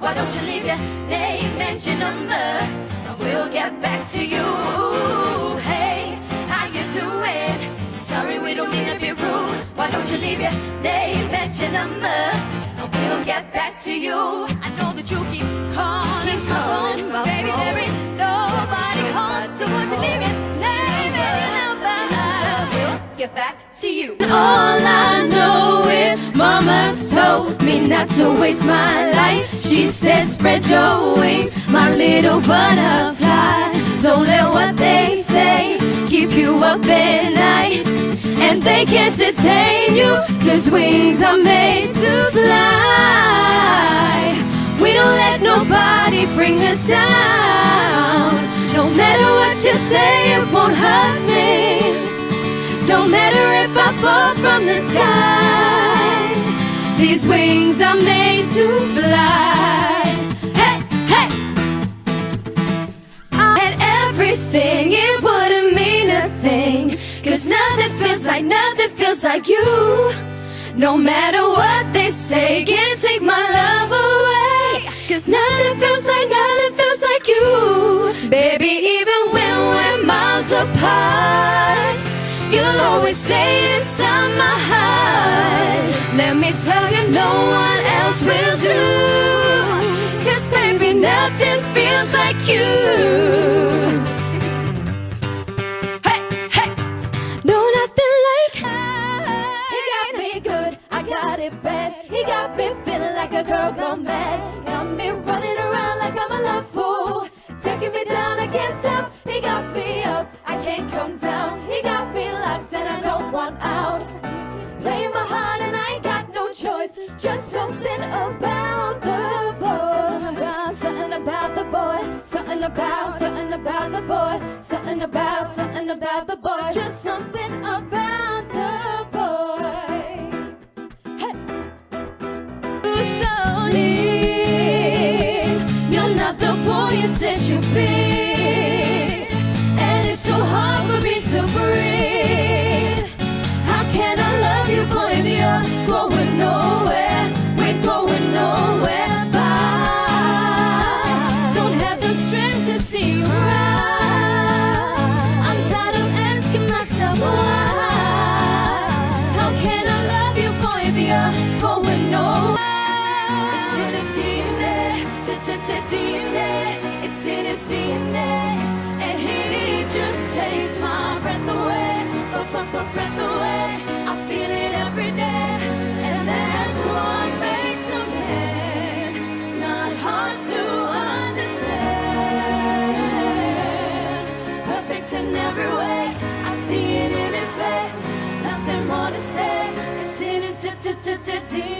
Why don't you leave your name and your number? We'll get back to you. Hey, how you doing? Sorry, we don't mean to be rude. Why don't you leave your name and your number? We'll get back to you. I know that you keep calling my phone, baby, there ain't nobody home. So won't you leave your name and your number? We'll get back to you. All I know is Mama told me not to waste my life. She said spread your wings, my little butterfly. Don't let what they say keep you up at night. And they can't detain you, 'cause wings are made to fly. We don't let nobody bring us down. No matter what you say, it won't hurt me. Don't matter if I fall from the sky. These wings are made to fly. Hey, hey! I had everything, it wouldn't mean a thing, 'cause nothing feels like you. No matter what they say, can't take my love away, 'cause nothing feels like you. Baby, even when we're miles apart, you'll always stay inside my heart. Let me tell you, no one else will do, 'cause baby, nothing feels like you. Hey, hey! No, nothing like. He got me good, I got it bad. He got me feeling like a girl gone mad. Got me running around like I'm a love fool. Taking me down, I can't stop. He got me up, I can't come down. He got me locked and I don't want out. Playing my heart and I ain't got no choice. Just something about the boy. Something about the boy. Something about the boy. Something about the boy. Just something about the boy. Hey. So leave. You're not the boy you said you'd be. And it's so hard for me to breathe. How can I love you, boy, if you're going nowhere? We're going nowhere. Bye. Don't have the strength to see you right. I'm tired of asking myself why. How can I love you, boy, if you're going nowhere? It's in his DNA, DNA. It's in his DNA, and he just takes my breath away, breath away. I feel it every day, and that's what makes a man not hard to understand. Perfect in every way, I see it in his face. Nothing more to say. It's in his DNA.